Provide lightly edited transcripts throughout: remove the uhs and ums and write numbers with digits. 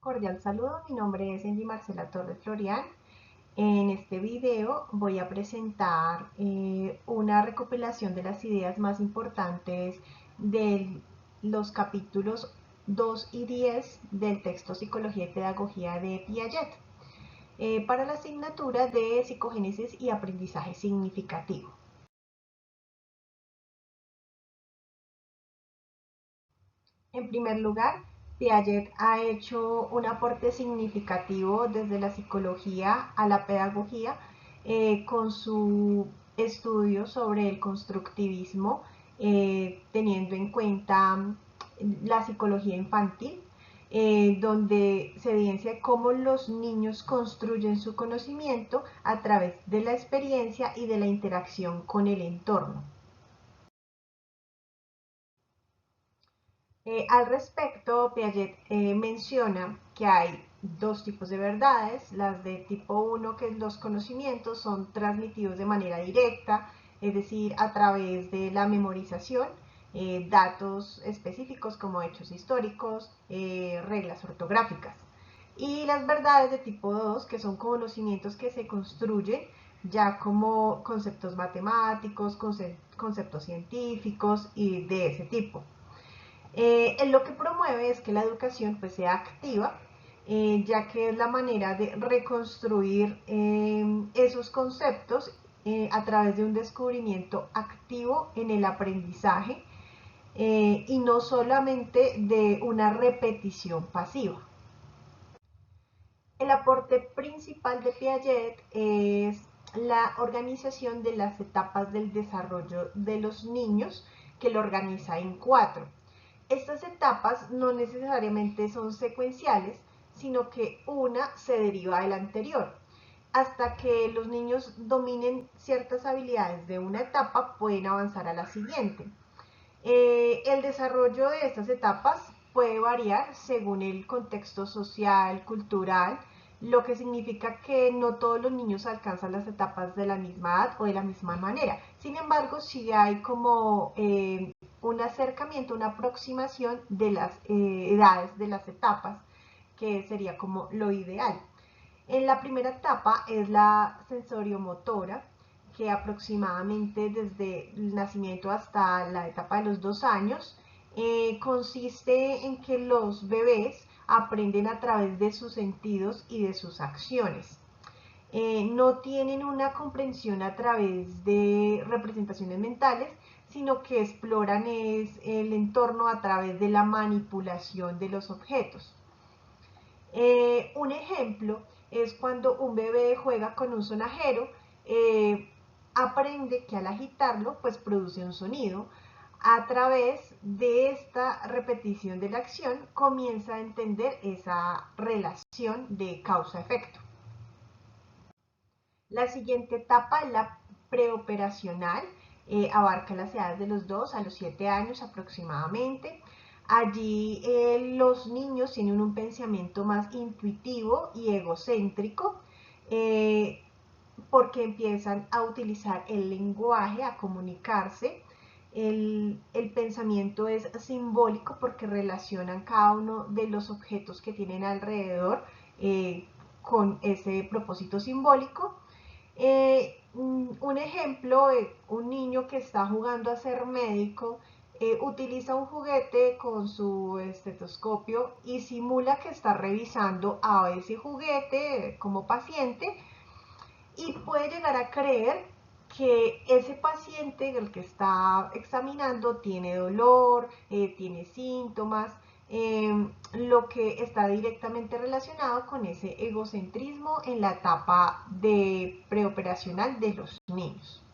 Cordial saludo, mi nombre es Angie Marcela Torres Florian. En este video voy a presentar una recopilación de las ideas más importantes de los capítulos 2 y 10 del texto Psicología y Pedagogía de Piaget para la asignatura de Psicogénesis y Aprendizaje Significativo. En primer lugar, Piaget ha hecho un aporte significativo desde la psicología a la pedagogía con su estudio sobre el constructivismo, teniendo en cuenta la psicología infantil, donde se evidencia cómo los niños construyen su conocimiento a través de la experiencia y de la interacción con el entorno. Al respecto, Piaget menciona que hay dos tipos de verdades, las de tipo 1, que los conocimientos son transmitidos de manera directa, es decir, a través de la memorización, datos específicos como hechos históricos, reglas ortográficas. Y las verdades de tipo 2, que son conocimientos que se construyen ya como conceptos matemáticos, conceptos científicos y de ese tipo. Lo que promueve es que la educación pues, sea activa, ya que es la manera de reconstruir esos conceptos a través de un descubrimiento activo en el aprendizaje y no solamente de una repetición pasiva. El aporte principal de Piaget es la organización de las etapas del desarrollo de los niños, que lo organiza en 4. Estas etapas no necesariamente son secuenciales, sino que una se deriva de la anterior. Hasta que los niños dominen ciertas habilidades de una etapa, pueden avanzar a la siguiente. El desarrollo de estas etapas puede variar según el contexto social, cultural, lo que significa que no todos los niños alcanzan las etapas de la misma edad o de la misma manera. Sin embargo, sí hay como un acercamiento, una aproximación de las edades de las etapas, que sería como lo ideal. En la primera etapa es la sensoriomotora, que aproximadamente desde el nacimiento hasta la etapa de los 2 años consiste en que los bebés aprenden a través de sus sentidos y de sus acciones. No tienen una comprensión a través de representaciones mentales, sino que exploran el entorno a través de la manipulación de los objetos. Un ejemplo es cuando un bebé juega con un sonajero, aprende que al agitarlo pues produce un sonido. A través de esta repetición de la acción comienza a entender esa relación de causa-efecto. La siguiente etapa es la preoperacional, abarca las edades de los 2 a los 7 años aproximadamente. Allí los niños tienen un pensamiento más intuitivo y egocéntrico porque empiezan a utilizar el lenguaje, a comunicarse. El pensamiento es simbólico porque relacionan cada uno de los objetos que tienen alrededor con ese propósito simbólico. Un ejemplo, un niño que está jugando a ser médico utiliza un juguete con su estetoscopio y simula que está revisando a ese juguete como paciente y puede llegar a creer que ese paciente, el que está examinando, tiene dolor, tiene síntomas, lo que está directamente relacionado con ese egocentrismo en la etapa de preoperacional de los niños.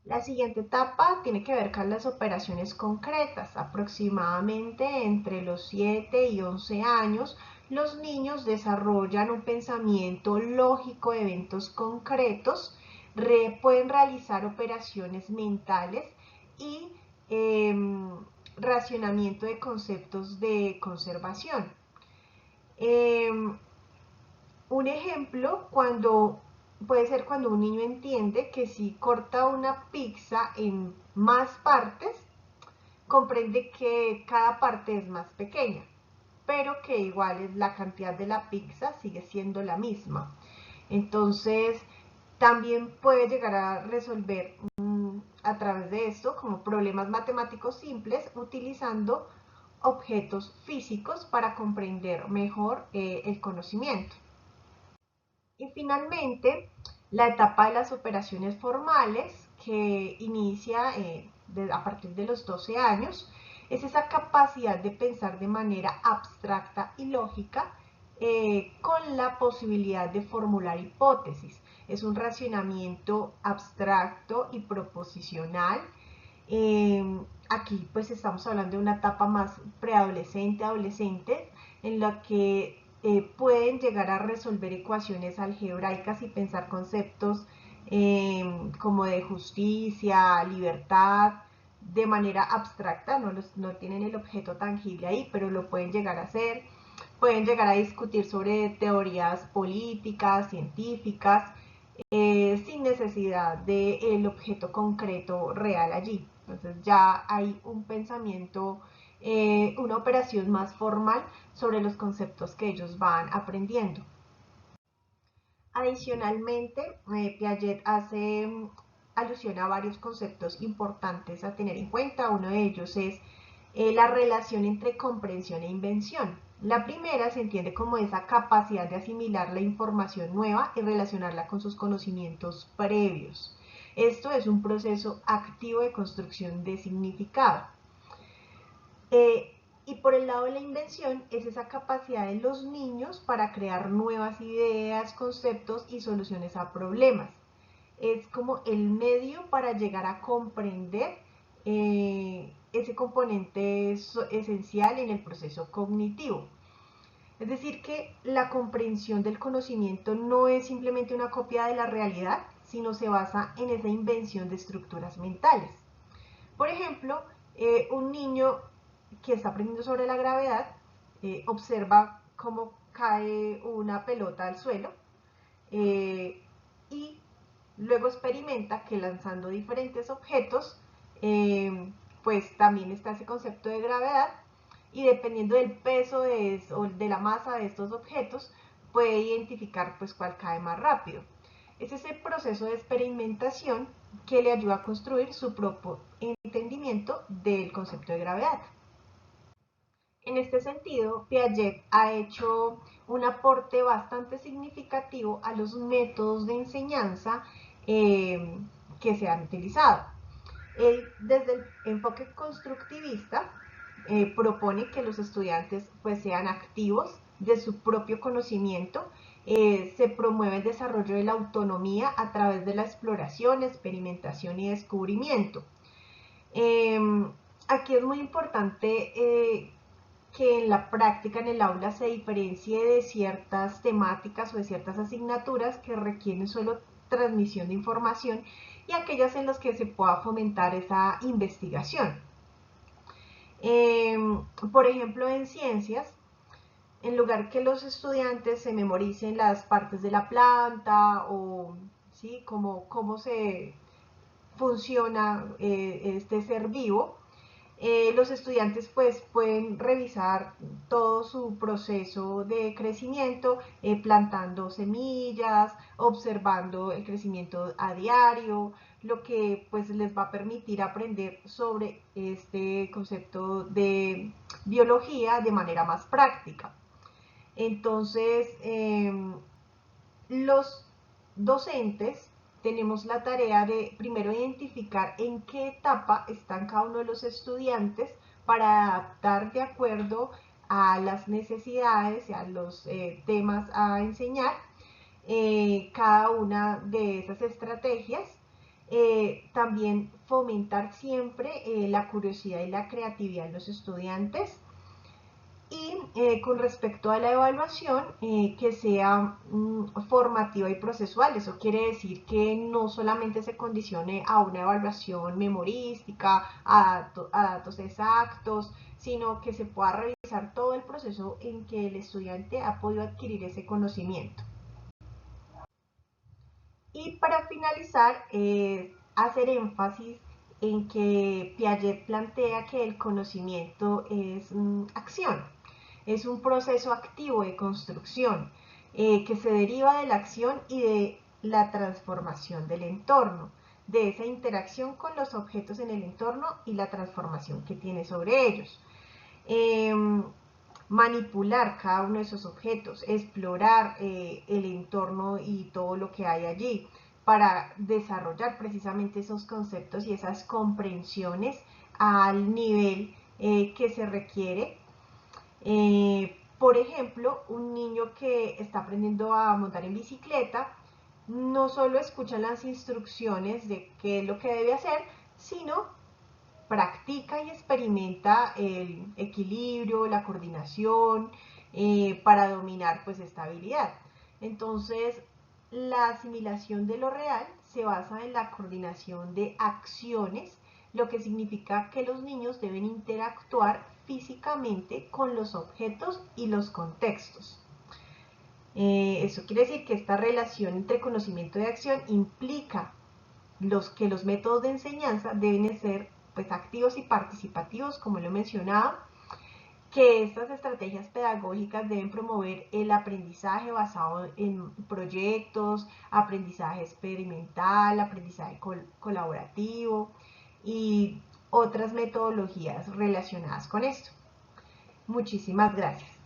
La siguiente etapa tiene que ver con las operaciones concretas. Aproximadamente entre los 7 y 11 años, los niños desarrollan un pensamiento lógico de eventos concretos, pueden realizar operaciones mentales y racionamiento de conceptos de conservación. Un ejemplo puede ser cuando un niño entiende que si corta una pizza en más partes, comprende que cada parte es más pequeña. pero que igual es la cantidad de la pizza sigue siendo la misma. Entonces, también puede llegar a resolver a través de esto como problemas matemáticos simples utilizando objetos físicos para comprender mejor el conocimiento. Y finalmente, la etapa de las operaciones formales, que inicia a partir de los 12 años, es esa capacidad de pensar de manera abstracta y lógica con la posibilidad de formular hipótesis. Es un racionamiento abstracto y proposicional. Aquí pues estamos hablando de una etapa más preadolescente, adolescente, en la que pueden llegar a resolver ecuaciones algebraicas y pensar conceptos como de justicia, libertad, de manera abstracta, no tienen el objeto tangible ahí, pero lo pueden llegar a hacer. Pueden llegar a discutir sobre teorías políticas, científicas, sin necesidad del objeto concreto real allí. Entonces ya hay un pensamiento, una operación más formal sobre los conceptos que ellos van aprendiendo. Adicionalmente, Piaget hace alusión a varios conceptos importantes a tener en cuenta. Uno de ellos es la relación entre comprensión e invención. La primera se entiende como esa capacidad de asimilar la información nueva y relacionarla con sus conocimientos previos. Esto es un proceso activo de construcción de significado. Y por el lado de la invención es esa capacidad de los niños para crear nuevas ideas, conceptos y soluciones a problemas. Es como el medio para llegar a comprender ese componente esencial en el proceso cognitivo. Es decir, que la comprensión del conocimiento no es simplemente una copia de la realidad, sino se basa en esa invención de estructuras mentales. Por ejemplo, un niño que está aprendiendo sobre la gravedad observa cómo cae una pelota al suelo y luego experimenta que lanzando diferentes objetos, pues también está ese concepto de gravedad y dependiendo del peso o de la masa de estos objetos, puede identificar pues cuál cae más rápido. Es ese proceso de experimentación que le ayuda a construir su propio entendimiento del concepto de gravedad. En este sentido, Piaget ha hecho un aporte bastante significativo a los métodos de enseñanza que se han utilizado. Él, desde el enfoque constructivista, propone que los estudiantes pues, sean activos de su propio conocimiento. Se promueve el desarrollo de la autonomía a través de la exploración, experimentación y descubrimiento. Aquí es muy importante que en la práctica en el aula se diferencie de ciertas temáticas o de ciertas asignaturas que requieren solo transmisión de información y aquellas en las que se pueda fomentar esa investigación. Por ejemplo, en ciencias, en lugar que los estudiantes se memoricen las partes de la planta o ¿sí? cómo se funciona este ser vivo, los estudiantes pues pueden revisar todo su proceso de crecimiento, plantando semillas, observando el crecimiento a diario, lo que pues les va a permitir aprender sobre este concepto de biología de manera más práctica. Entonces, los docentes tenemos la tarea de primero identificar en qué etapa están cada uno de los estudiantes para adaptar de acuerdo a las necesidades y a los temas a enseñar cada una de esas estrategias. También fomentar siempre la curiosidad y la creatividad de los estudiantes. Y con respecto a la evaluación, que sea formativa y procesual. Eso quiere decir que no solamente se condicione a una evaluación memorística, a datos exactos, sino que se pueda revisar todo el proceso en que el estudiante ha podido adquirir ese conocimiento. Y para finalizar, hacer énfasis en que Piaget plantea que el conocimiento es acción. es un proceso activo de construcción que se deriva de la acción y de la transformación del entorno, de esa interacción con los objetos en el entorno y la transformación que tiene sobre ellos. Manipular cada uno de esos objetos, explorar el entorno y todo lo que hay allí para desarrollar precisamente esos conceptos y esas comprensiones al nivel que se requiere. Por ejemplo, un niño que está aprendiendo a montar en bicicleta no solo escucha las instrucciones de qué es lo que debe hacer, sino practica y experimenta el equilibrio, la coordinación para dominar pues esta habilidad. Entonces, la asimilación de lo real se basa en la coordinación de acciones, lo que significa que los niños deben interactuar físicamente con los objetos y los contextos. Eso quiere decir que esta relación entre conocimiento y acción implica que los métodos de enseñanza deben ser pues, activos y participativos, como lo he mencionado, que estas estrategias pedagógicas deben promover el aprendizaje basado en proyectos, aprendizaje experimental, aprendizaje colaborativo y otras metodologías relacionadas con esto. Muchísimas gracias.